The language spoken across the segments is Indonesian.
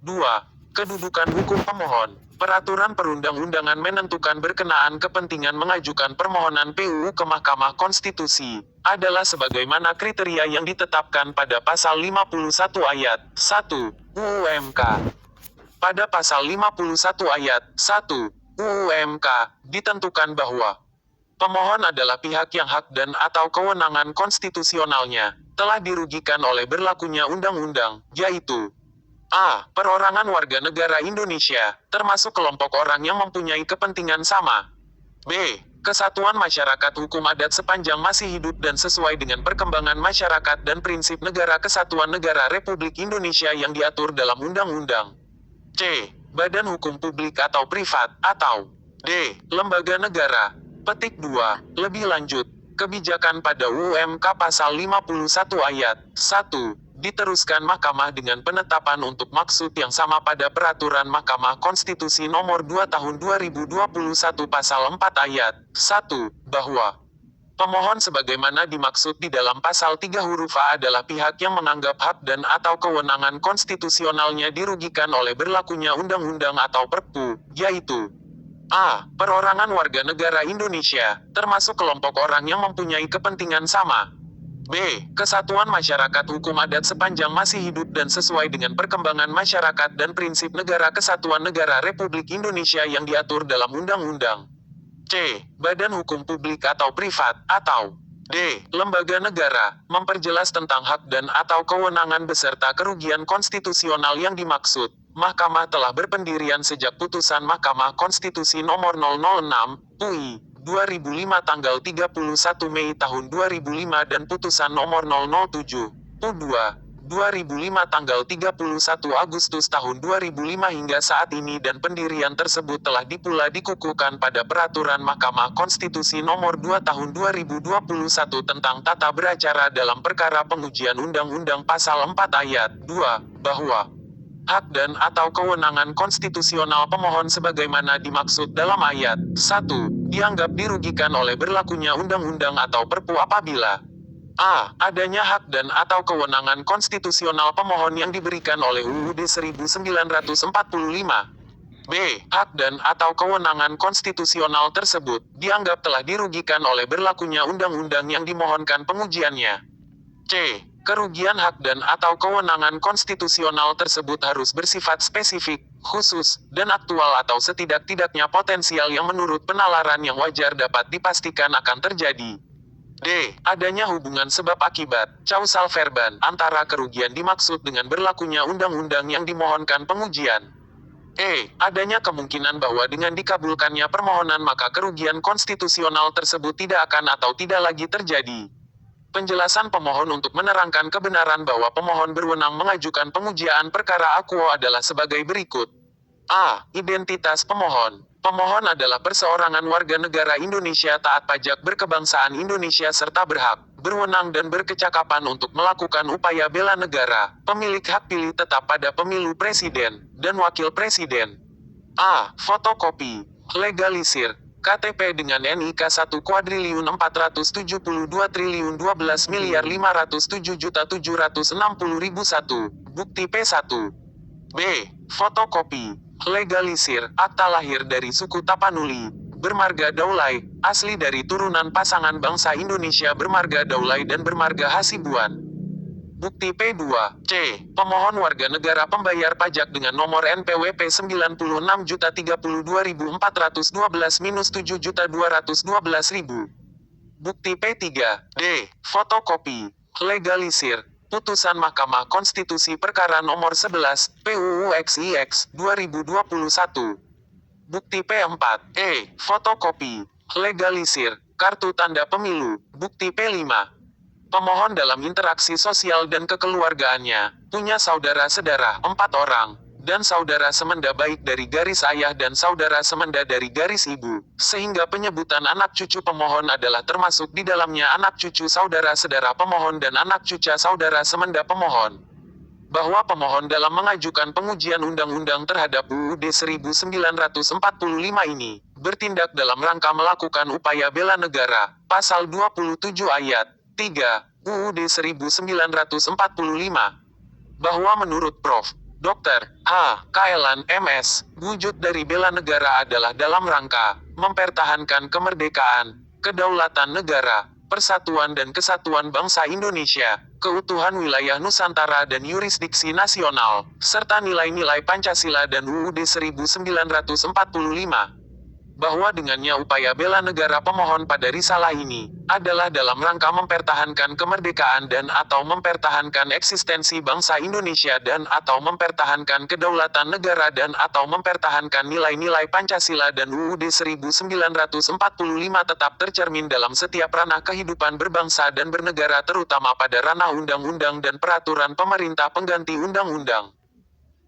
2. Kedudukan hukum pemohon. Peraturan perundang-undangan menentukan berkenaan kepentingan mengajukan permohonan PUU ke Mahkamah Konstitusi adalah sebagaimana kriteria yang ditetapkan pada pasal 51 ayat 1 UU MK. Pada pasal 51 ayat 1 UU MK ditentukan bahwa pemohon adalah pihak yang hak dan atau kewenangan konstitusionalnya telah dirugikan oleh berlakunya undang-undang, yaitu A. Perorangan warga negara Indonesia, termasuk kelompok orang yang mempunyai kepentingan sama. B. Kesatuan masyarakat hukum adat sepanjang masih hidup dan sesuai dengan perkembangan masyarakat dan prinsip negara kesatuan negara Republik Indonesia yang diatur dalam undang-undang. C. Badan hukum publik atau privat, atau D. Lembaga negara. Petik 2. Lebih lanjut, kebijakan pada UU MK pasal 51 ayat 1 diteruskan Mahkamah dengan penetapan untuk maksud yang sama pada Peraturan Mahkamah Konstitusi Nomor 2 Tahun 2021 Pasal 4 Ayat 1, bahwa pemohon sebagaimana dimaksud di dalam pasal 3 huruf A adalah pihak yang menganggap hak dan atau kewenangan konstitusionalnya dirugikan oleh berlakunya undang-undang atau Perpu, yaitu A. Perorangan warga negara Indonesia, termasuk kelompok orang yang mempunyai kepentingan sama. B. Kesatuan masyarakat hukum adat sepanjang masih hidup dan sesuai dengan perkembangan masyarakat dan prinsip negara kesatuan negara Republik Indonesia yang diatur dalam undang-undang. C. Badan hukum publik atau privat, atau D. Lembaga negara, memperjelas tentang hak dan atau kewenangan beserta kerugian konstitusional yang dimaksud. Mahkamah telah berpendirian sejak putusan Mahkamah Konstitusi Nomor 006, UI, 2005 tanggal 31 Mei tahun 2005 dan putusan Nomor 007, U2, 2005 tanggal 31 Agustus tahun 2005 hingga saat ini dan pendirian tersebut telah dikukuhkan pada Peraturan Mahkamah Konstitusi Nomor 2 Tahun 2021 tentang tata beracara dalam perkara pengujian Undang-Undang Pasal 4 Ayat 2, bahwa hak dan atau kewenangan konstitusional pemohon sebagaimana dimaksud dalam ayat 1, dianggap dirugikan oleh berlakunya undang-undang atau perpu apabila A. Adanya hak dan atau kewenangan konstitusional pemohon yang diberikan oleh UUD 1945. B. Hak dan atau kewenangan konstitusional tersebut dianggap telah dirugikan oleh berlakunya undang-undang yang dimohonkan pengujiannya. C. Kerugian hak dan atau kewenangan konstitusional tersebut harus bersifat spesifik, khusus, dan aktual atau setidak-tidaknya potensial yang menurut penalaran yang wajar dapat dipastikan akan terjadi. D. Adanya hubungan sebab akibat, causal verban, antara kerugian dimaksud dengan berlakunya undang-undang yang dimohonkan pengujian. E. Adanya kemungkinan bahwa dengan dikabulkannya permohonan maka kerugian konstitusional tersebut tidak akan atau tidak lagi terjadi. Penjelasan pemohon untuk menerangkan kebenaran bahwa pemohon berwenang mengajukan pengujian perkara akuo adalah sebagai berikut. A. Identitas pemohon. Pemohon adalah perseorangan warga negara Indonesia taat pajak berkebangsaan Indonesia serta berhak, berwenang dan berkecakapan untuk melakukan upaya bela negara, pemilik hak pilih tetap pada pemilu presiden dan wakil presiden. A. Fotokopi. Legalisir. KTP dengan NIK 1.472.12.507.707.1. Bukti P1. B. Fotokopi. Legalisir. Akta lahir dari suku Tapanuli, bermarga Daulay, asli dari turunan pasangan bangsa Indonesia bermarga Daulay dan bermarga Hasibuan. Bukti P2. C. Pemohon warga negara pembayar pajak dengan nomor NPWP 96.032.412-7.212.000. Bukti P3. D. Fotokopi. Legalisir. Putusan Mahkamah Konstitusi Perkara Nomor 11, PUU XIX, 2021. Bukti P4. E. Fotokopi. Legalisir. Kartu tanda pemilu. Bukti P5. Pemohon dalam interaksi sosial dan kekeluargaannya, punya saudara-sedara 4 orang, dan saudara semenda baik dari garis ayah dan saudara semenda dari garis ibu, sehingga penyebutan anak cucu pemohon adalah termasuk di dalamnya anak cucu saudara-sedara pemohon dan anak cuca saudara semenda pemohon. Bahwa pemohon dalam mengajukan pengujian undang-undang terhadap UUD 1945 ini, bertindak dalam rangka melakukan upaya bela negara, pasal 27 ayat 3, UUD 1945. Bahwa menurut Prof. Dr. H. Kailan, MS, wujud dari bela negara adalah dalam rangka mempertahankan kemerdekaan, kedaulatan negara, persatuan dan kesatuan bangsa Indonesia, keutuhan wilayah Nusantara dan yurisdiksi nasional, serta nilai-nilai Pancasila dan UUD 1945. Bahwa dengannya upaya bela negara pemohon pada risalah ini adalah dalam rangka mempertahankan kemerdekaan dan atau mempertahankan eksistensi bangsa Indonesia dan atau mempertahankan kedaulatan negara dan atau mempertahankan nilai-nilai Pancasila dan UUD 1945 tetap tercermin dalam setiap ranah kehidupan berbangsa dan bernegara, terutama pada ranah undang-undang dan peraturan pemerintah pengganti undang-undang.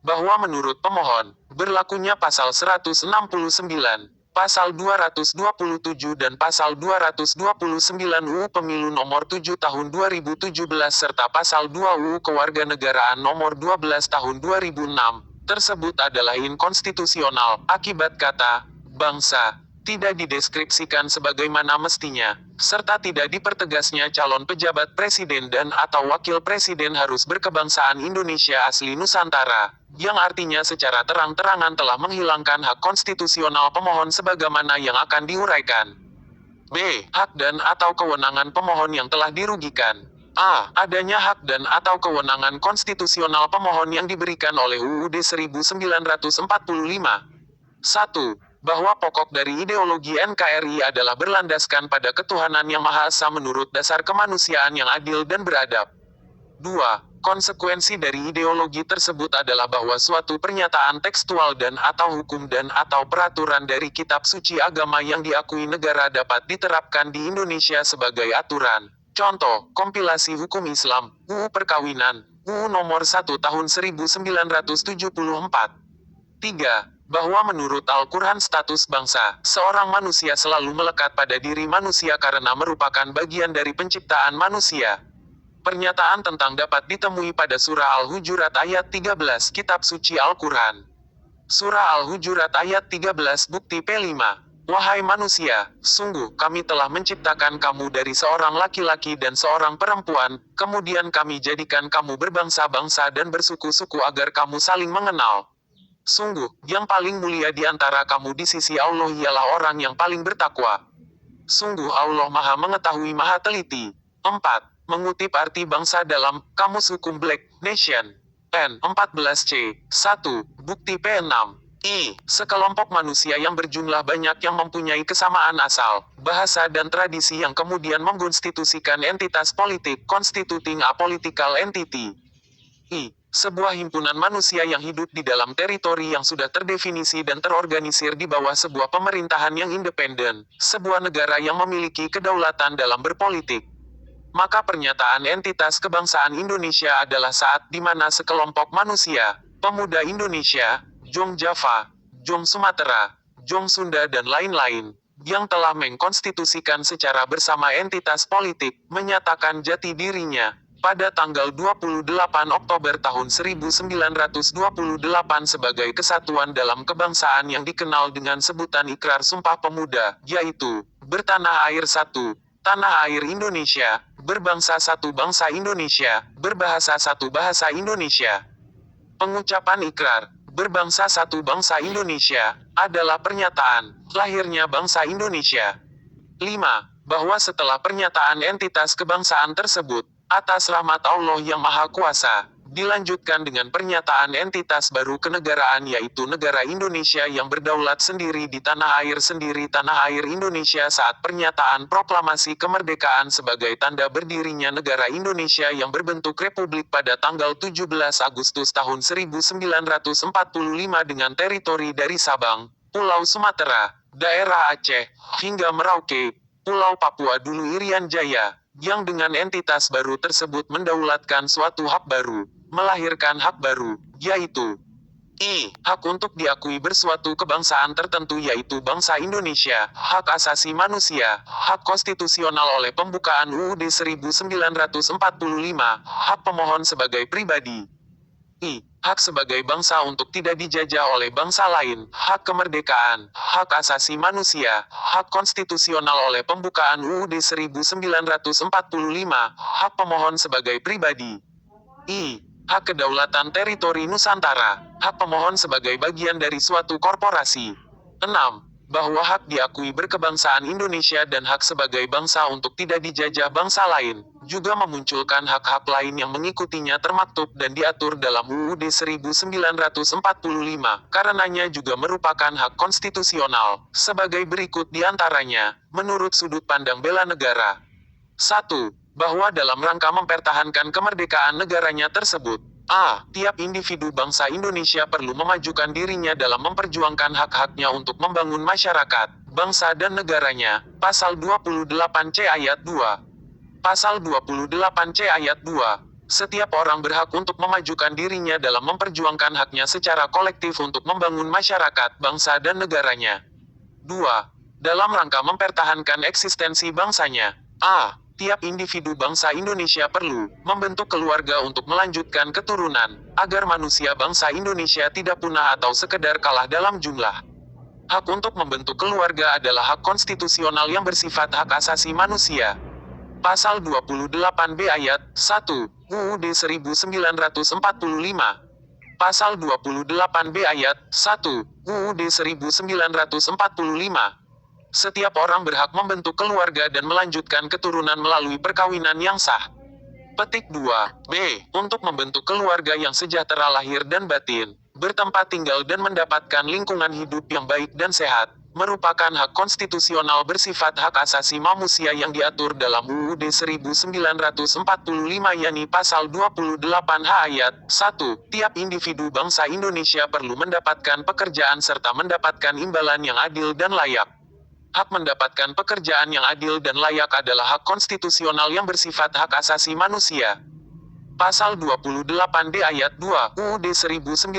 Bahwa menurut pemohon, berlakunya pasal 169, Pasal 227 dan Pasal 229 UU Pemilu Nomor 7 Tahun 2017 serta Pasal 2 UU Kewarganegaraan Nomor 12 Tahun 2006 tersebut adalah inkonstitusional, akibat kata bangsa tidak dideskripsikan sebagaimana mestinya, serta tidak dipertegasnya calon pejabat presiden dan atau wakil presiden harus berkebangsaan Indonesia asli Nusantara, yang artinya secara terang-terangan telah menghilangkan hak konstitusional pemohon sebagaimana yang akan diuraikan. B. Hak dan atau kewenangan pemohon yang telah dirugikan. A. Adanya hak dan atau kewenangan konstitusional pemohon yang diberikan oleh UUD 1945. 1. Bahwa pokok dari ideologi NKRI adalah berlandaskan pada ketuhanan yang Maha Esa menurut dasar kemanusiaan yang adil dan beradab. 2. Konsekuensi dari ideologi tersebut adalah bahwa suatu pernyataan tekstual dan atau hukum dan atau peraturan dari kitab suci agama yang diakui negara dapat diterapkan di Indonesia sebagai aturan. Contoh, kompilasi hukum Islam, UU Perkawinan, UU Nomor 1 Tahun 1974. 3. Bahwa menurut Al-Quran status bangsa, seorang manusia selalu melekat pada diri manusia karena merupakan bagian dari penciptaan manusia. Pernyataan tentang dapat ditemui pada Surah Al-Hujurat ayat 13 Kitab Suci Al-Quran. Surah Al-Hujurat ayat 13 bukti P5. Wahai manusia, sungguh kami telah menciptakan kamu dari seorang laki-laki dan seorang perempuan, kemudian kami jadikan kamu berbangsa-bangsa dan bersuku-suku agar kamu saling mengenal. Sungguh, yang paling mulia di antara kamu di sisi Allah ialah orang yang paling bertakwa. Sungguh Allah Maha Mengetahui Maha Teliti. 4. Mengutip arti bangsa dalam Kamus Hukum Black Nation. N14C. 1. Bukti P6. I. Sekelompok manusia yang berjumlah banyak yang mempunyai kesamaan asal, bahasa dan tradisi yang kemudian mengkonstitusikan entitas politik constituting a political entity. I. Sebuah himpunan manusia yang hidup di dalam teritori yang sudah terdefinisi dan terorganisir di bawah sebuah pemerintahan yang independen, sebuah negara yang memiliki kedaulatan dalam berpolitik. Maka pernyataan entitas kebangsaan Indonesia adalah saat di mana sekelompok manusia, pemuda Indonesia, Jong Java, Jong Sumatera, Jong Sunda dan lain-lain, yang telah mengkonstitusikan secara bersama entitas politik, menyatakan jati dirinya pada tanggal 28 Oktober tahun 1928 sebagai kesatuan dalam kebangsaan yang dikenal dengan sebutan Ikrar Sumpah Pemuda, yaitu, bertanah air satu, tanah air Indonesia, berbangsa satu bangsa Indonesia, berbahasa satu bahasa Indonesia. Pengucapan ikrar, berbangsa satu bangsa Indonesia, adalah pernyataan, lahirnya bangsa Indonesia. 5. Bahwa setelah pernyataan entitas kebangsaan tersebut, atas rahmat Allah yang Maha Kuasa, dilanjutkan dengan pernyataan entitas baru kenegaraan yaitu negara Indonesia yang berdaulat sendiri di tanah air sendiri tanah air Indonesia saat pernyataan proklamasi kemerdekaan sebagai tanda berdirinya negara Indonesia yang berbentuk republik pada tanggal 17 Agustus tahun 1945 dengan teritori dari Sabang, Pulau Sumatera, daerah Aceh, hingga Merauke, Pulau Papua dulu Irian Jaya, yang dengan entitas baru tersebut mendaulatkan suatu hak baru, melahirkan hak baru, yaitu I. Hak untuk diakui bersuatu kebangsaan tertentu yaitu bangsa Indonesia, hak asasi manusia, hak konstitusional oleh pembukaan UUD 1945, hak pemohon sebagai pribadi. I. Hak sebagai bangsa untuk tidak dijajah oleh bangsa lain, hak kemerdekaan, hak asasi manusia, hak konstitusional oleh pembukaan UUD 1945, hak pemohon sebagai pribadi. I. Hak kedaulatan teritori Nusantara. Hak pemohon sebagai bagian dari suatu korporasi. 6. Bahwa hak diakui berkebangsaan Indonesia dan hak sebagai bangsa untuk tidak dijajah bangsa lain, juga memunculkan hak-hak lain yang mengikutinya termaktub dan diatur dalam UUD 1945, karenanya juga merupakan hak konstitusional, sebagai berikut diantaranya, menurut sudut pandang bela negara. 1. Bahwa dalam rangka mempertahankan kemerdekaan negaranya tersebut, a. Tiap individu bangsa Indonesia perlu memajukan dirinya dalam memperjuangkan hak-haknya untuk membangun masyarakat, bangsa dan negaranya. Pasal 28C ayat 2. Pasal 28C ayat 2. Setiap orang berhak untuk memajukan dirinya dalam memperjuangkan haknya secara kolektif untuk membangun masyarakat, bangsa dan negaranya. 2. Dalam rangka mempertahankan eksistensi bangsanya. A. Tiap individu bangsa Indonesia perlu membentuk keluarga untuk melanjutkan keturunan, agar manusia bangsa Indonesia tidak punah atau sekedar kalah dalam jumlah. Hak untuk membentuk keluarga adalah hak konstitusional yang bersifat hak asasi manusia. Pasal 28B ayat 1 UUD 1945. Pasal 28B ayat 1 UUD 1945. Setiap orang berhak membentuk keluarga dan melanjutkan keturunan melalui perkawinan yang sah. Petik 2. B. Untuk membentuk keluarga yang sejahtera lahir dan batin, bertempat tinggal dan mendapatkan lingkungan hidup yang baik dan sehat, merupakan hak konstitusional bersifat hak asasi manusia yang diatur dalam UUD 1945 yakni Pasal 28H ayat 1. Tiap individu bangsa Indonesia perlu mendapatkan pekerjaan serta mendapatkan imbalan yang adil dan layak. Hak mendapatkan pekerjaan yang adil dan layak adalah hak konstitusional yang bersifat hak asasi manusia. Pasal 28D ayat 2 UUD 1945.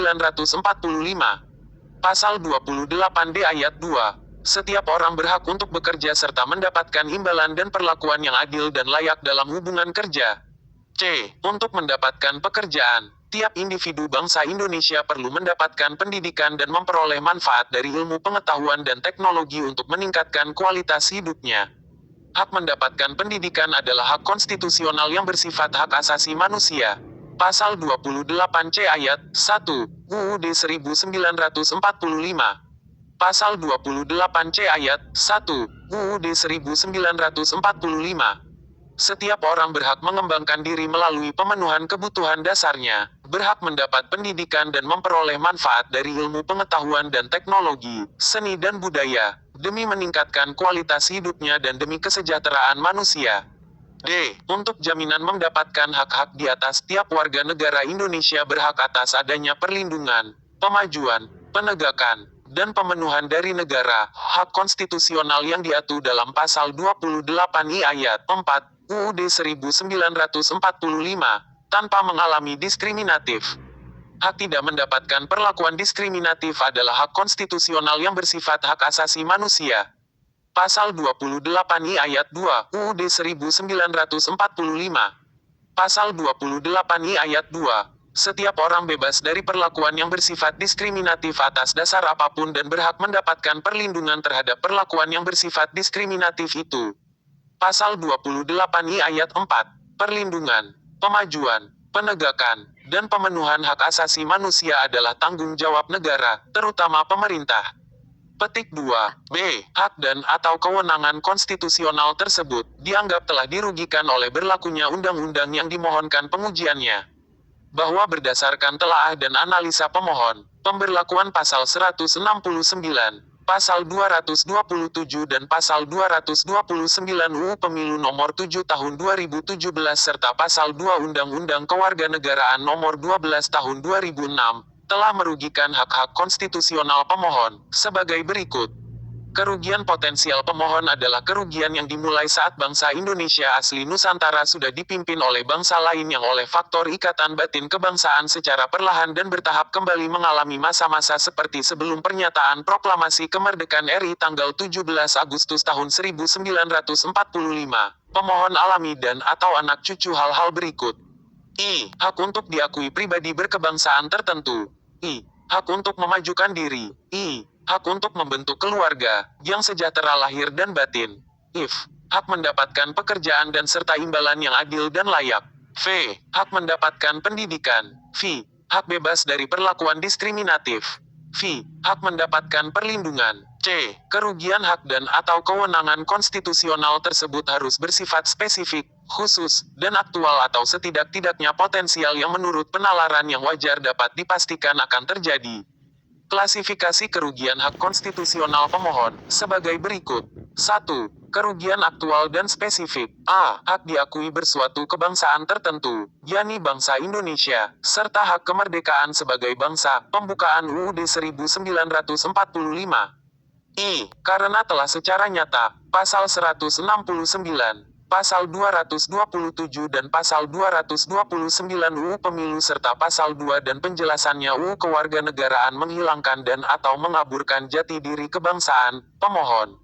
Pasal 28D ayat 2. Setiap orang berhak untuk bekerja serta mendapatkan imbalan dan perlakuan yang adil dan layak dalam hubungan kerja. C. Untuk mendapatkan pekerjaan, tiap individu bangsa Indonesia perlu mendapatkan pendidikan dan memperoleh manfaat dari ilmu pengetahuan dan teknologi untuk meningkatkan kualitas hidupnya. Hak mendapatkan pendidikan adalah hak konstitusional yang bersifat hak asasi manusia. Pasal 28C ayat 1 UUD 1945. Pasal 28C ayat 1 UUD 1945. Setiap orang berhak mengembangkan diri melalui pemenuhan kebutuhan dasarnya, berhak mendapat pendidikan dan memperoleh manfaat dari ilmu pengetahuan dan teknologi, seni dan budaya, demi meningkatkan kualitas hidupnya dan demi kesejahteraan manusia. D. Untuk jaminan mendapatkan hak-hak di atas, tiap warga negara Indonesia berhak atas adanya perlindungan, pemajuan, penegakan, dan pemenuhan dari negara, hak konstitusional yang diatur dalam Pasal 28I ayat 4, UUD 1945, tanpa mengalami diskriminatif. Hak tidak mendapatkan perlakuan diskriminatif adalah hak konstitusional yang bersifat hak asasi manusia. Pasal 28I ayat 2 UUD 1945. Pasal 28I ayat 2. Setiap orang bebas dari perlakuan yang bersifat diskriminatif atas dasar apapun dan berhak mendapatkan perlindungan terhadap perlakuan yang bersifat diskriminatif itu. Pasal 28I ayat 4. Perlindungan, pemajuan, penegakan, dan pemenuhan hak asasi manusia adalah tanggung jawab negara, terutama pemerintah. Petik 2. B. Hak dan atau kewenangan konstitusional tersebut dianggap telah dirugikan oleh berlakunya undang-undang yang dimohonkan pengujiannya. Bahwa berdasarkan telaah dan analisa pemohon, pemberlakuan Pasal 169, Pasal 227 dan Pasal 229 UU Pemilu Nomor 7 Tahun 2017 serta Pasal 2 Undang-Undang Kewarganegaraan Nomor 12 Tahun 2006, telah merugikan hak-hak konstitusional pemohon, sebagai berikut. Kerugian potensial pemohon adalah kerugian yang dimulai saat bangsa Indonesia asli Nusantara sudah dipimpin oleh bangsa lain yang oleh faktor ikatan batin kebangsaan secara perlahan dan bertahap kembali mengalami masa-masa seperti sebelum pernyataan proklamasi kemerdekaan RI tanggal 17 Agustus tahun 1945. Pemohon alami dan atau anak cucu hal-hal berikut. I. Hak untuk diakui pribadi berkebangsaan tertentu. I. Hak untuk memajukan diri. I. Hak untuk membentuk keluarga, yang sejahtera lahir dan batin. If. Hak mendapatkan pekerjaan dan serta imbalan yang adil dan layak. V. Hak mendapatkan pendidikan. V. Hak bebas dari perlakuan diskriminatif. V. Hak mendapatkan perlindungan. C. Kerugian hak dan atau kewenangan konstitusional tersebut harus bersifat spesifik, khusus, dan aktual atau setidak-tidaknya potensial yang menurut penalaran yang wajar dapat dipastikan akan terjadi. Klasifikasi kerugian hak konstitusional pemohon, sebagai berikut. 1. Kerugian aktual dan spesifik. A. Hak diakui bersuatu kebangsaan tertentu, yakni bangsa Indonesia, serta hak kemerdekaan sebagai bangsa, pembukaan UUD 1945. I. Karena telah secara nyata, Pasal 169, Pasal 227 dan Pasal 229 UU Pemilu serta Pasal 2 dan penjelasannya UU Kewarganegaraan menghilangkan dan atau mengaburkan jati diri kebangsaan, pemohon.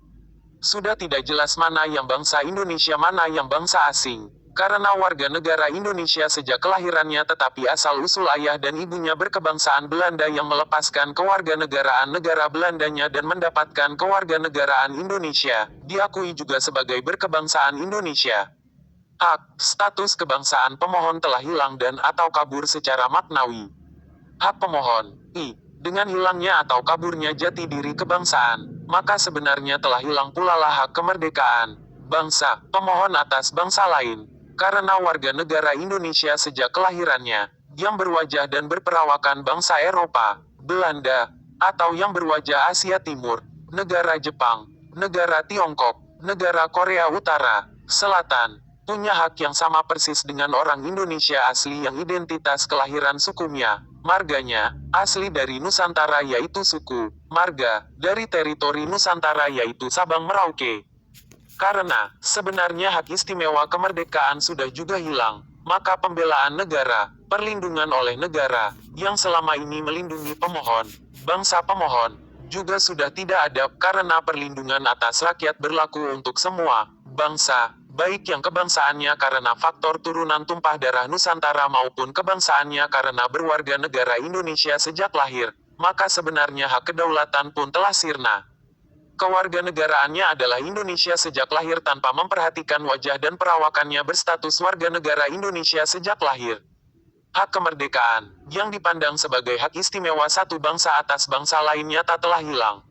Sudah tidak jelas mana yang bangsa Indonesia mana yang bangsa asing. Karena warga negara Indonesia sejak kelahirannya tetapi asal-usul ayah dan ibunya berkebangsaan Belanda yang melepaskan kewarganegaraan negara Belandanya dan mendapatkan kewarganegaraan Indonesia, diakui juga sebagai berkebangsaan Indonesia. Hak, status kebangsaan pemohon telah hilang dan atau kabur secara maknawi. Hak pemohon, I. Dengan hilangnya atau kaburnya jati diri kebangsaan, maka sebenarnya telah hilang pula lah hak kemerdekaan bangsa, pemohon atas bangsa lain. Karena warga negara Indonesia sejak kelahirannya, yang berwajah dan berperawakan bangsa Eropa, Belanda, atau yang berwajah Asia Timur, negara Jepang, negara Tiongkok, negara Korea Utara, Selatan, punya hak yang sama persis dengan orang Indonesia asli yang identitas kelahiran sukunya, marganya, asli dari Nusantara yaitu suku, marga, dari teritori Nusantara yaitu Sabang Merauke. Karena, sebenarnya hak istimewa kemerdekaan sudah juga hilang, maka pembelaan negara, perlindungan oleh negara, yang selama ini melindungi pemohon, bangsa pemohon, juga sudah tidak ada karena perlindungan atas rakyat berlaku untuk semua, bangsa, baik yang kebangsaannya karena faktor turunan tumpah darah Nusantara maupun kebangsaannya karena berwarga negara Indonesia sejak lahir, maka sebenarnya hak kedaulatan pun telah sirna. Kewarganegaraannya adalah Indonesia sejak lahir tanpa memperhatikan wajah dan perawakannya berstatus warga negara Indonesia sejak lahir. Hak kemerdekaan, yang dipandang sebagai hak istimewa satu bangsa atas bangsa lainnya tak telah hilang.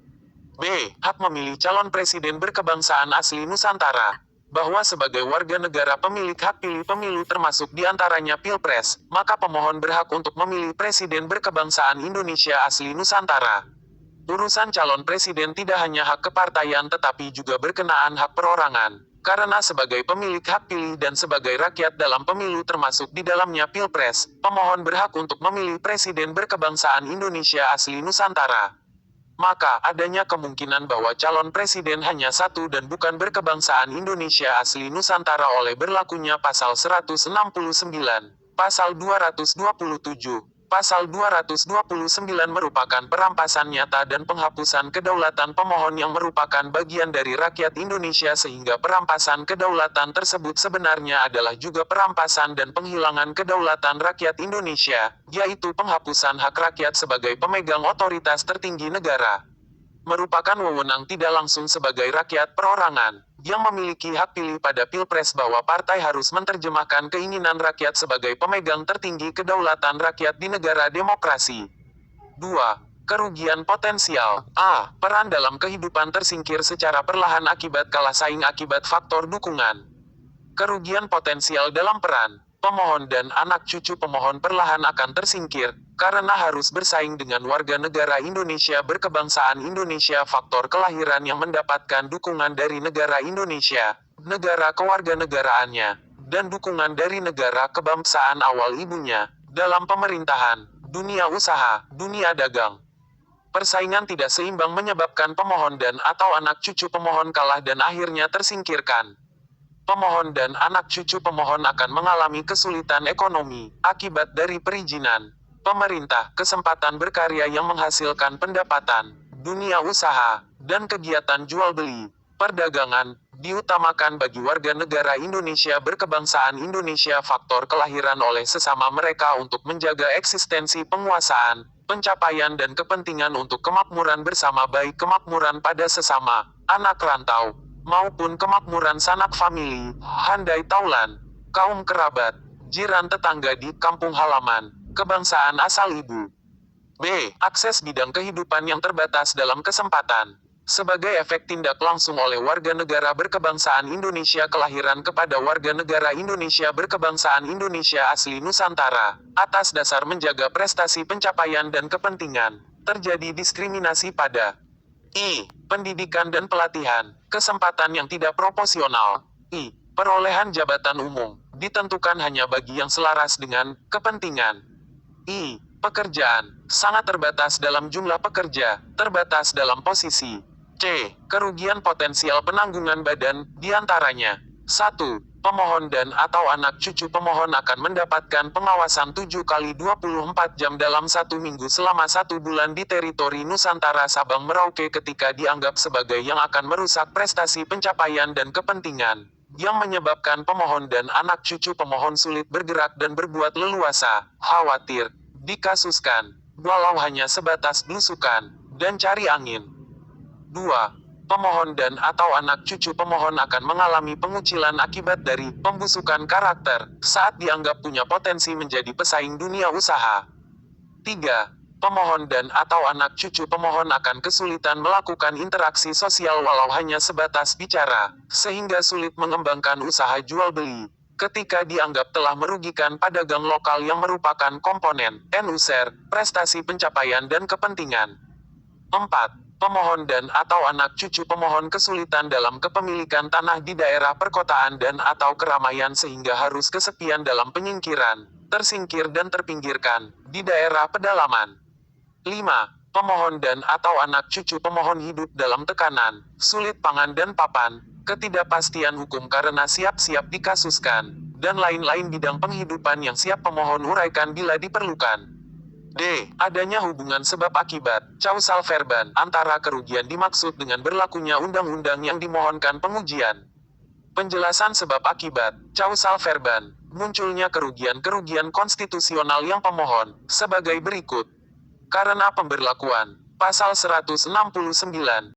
B. Hak memilih calon presiden berkebangsaan asli Nusantara. Bahwa sebagai warga negara pemilik hak pilih pemilu termasuk diantaranya Pilpres, maka pemohon berhak untuk memilih presiden berkebangsaan Indonesia asli Nusantara. Urusan calon presiden tidak hanya hak kepartaian tetapi juga berkenaan hak perorangan. Karena sebagai pemilik hak pilih dan sebagai rakyat dalam pemilu termasuk di dalamnya Pilpres, pemohon berhak untuk memilih presiden berkebangsaan Indonesia asli Nusantara. Maka adanya kemungkinan bahwa calon presiden hanya satu dan bukan berkebangsaan Indonesia asli Nusantara oleh berlakunya Pasal 169, Pasal 227, Pasal 229 merupakan perampasan nyata dan penghapusan kedaulatan pemohon yang merupakan bagian dari rakyat Indonesia sehingga perampasan kedaulatan tersebut sebenarnya adalah juga perampasan dan penghilangan kedaulatan rakyat Indonesia, yaitu penghapusan hak rakyat sebagai pemegang otoritas tertinggi negara. Merupakan wewenang tidak langsung sebagai rakyat perorangan, yang memiliki hak pilih pada Pilpres bahwa partai harus menerjemahkan keinginan rakyat sebagai pemegang tertinggi kedaulatan rakyat di negara demokrasi. 2. Kerugian potensial. A. Peran dalam kehidupan tersingkir secara perlahan akibat kalah saing akibat faktor dukungan. Kerugian potensial dalam peran. Pemohon dan anak cucu pemohon perlahan akan tersingkir, karena harus bersaing dengan warga negara Indonesia berkebangsaan Indonesia faktor kelahiran yang mendapatkan dukungan dari negara Indonesia, negara kewarganegaraannya, dan dukungan dari negara kebangsaan awal ibunya, dalam pemerintahan, dunia usaha, dunia dagang. Persaingan tidak seimbang menyebabkan pemohon dan atau anak cucu pemohon kalah dan akhirnya tersingkirkan. Pemohon dan anak cucu pemohon akan mengalami kesulitan ekonomi, akibat dari perizinan pemerintah, kesempatan berkarya yang menghasilkan pendapatan, dunia usaha, dan kegiatan jual beli, perdagangan, diutamakan bagi warga negara Indonesia berkebangsaan Indonesia faktor kelahiran oleh sesama mereka untuk menjaga eksistensi penguasaan, pencapaian dan kepentingan untuk kemakmuran bersama baik kemakmuran pada sesama, anak rantau, maupun kemakmuran sanak famili, handai taulan, kaum kerabat, jiran tetangga di kampung halaman, kebangsaan asal ibu. B. Akses bidang kehidupan yang terbatas dalam kesempatan. Sebagai efek tindak langsung oleh warga negara berkebangsaan Indonesia kelahiran kepada warga negara Indonesia berkebangsaan Indonesia asli Nusantara, atas dasar menjaga prestasi pencapaian dan kepentingan, terjadi diskriminasi pada I. Pendidikan dan pelatihan, kesempatan yang tidak proporsional. I. Perolehan jabatan umum, ditentukan hanya bagi yang selaras dengan kepentingan. I. Pekerjaan, sangat terbatas dalam jumlah pekerja, terbatas dalam posisi. C. Kerugian potensial penanggungan badan, diantaranya 1. Pemohon dan atau anak cucu pemohon akan mendapatkan pengawasan 7 kali 24 jam dalam 1 minggu selama 1 bulan di teritori Nusantara Sabang Merauke ketika dianggap sebagai yang akan merusak prestasi pencapaian dan kepentingan, yang menyebabkan pemohon dan anak cucu pemohon sulit bergerak dan berbuat leluasa, khawatir, dikasuskan, walau hanya sebatas belusukan, dan cari angin. 2. Pemohon dan atau anak cucu pemohon akan mengalami pengucilan akibat dari pembusukan karakter, saat dianggap punya potensi menjadi pesaing dunia usaha. 3. Pemohon dan atau anak cucu pemohon akan kesulitan melakukan interaksi sosial walau hanya sebatas bicara, sehingga sulit mengembangkan usaha jual beli, ketika dianggap telah merugikan pedagang lokal yang merupakan komponen user, prestasi pencapaian dan kepentingan. 4. Pemohon dan atau anak cucu pemohon kesulitan dalam kepemilikan tanah di daerah perkotaan dan atau keramaian sehingga harus kesepian dalam penyingkiran, tersingkir dan terpinggirkan, di daerah pedalaman. 5. Pemohon dan atau anak cucu pemohon hidup dalam tekanan, sulit pangan dan papan, ketidakpastian hukum karena siap-siap dikasuskan, dan lain-lain bidang penghidupan yang siap pemohon uraikan bila diperlukan. D. Adanya hubungan sebab akibat, causal verban, antara kerugian dimaksud dengan berlakunya undang-undang yang dimohonkan pengujian. Penjelasan sebab akibat, causal verban, munculnya kerugian-kerugian konstitusional yang pemohon, sebagai berikut. Karena pemberlakuan, pasal 169.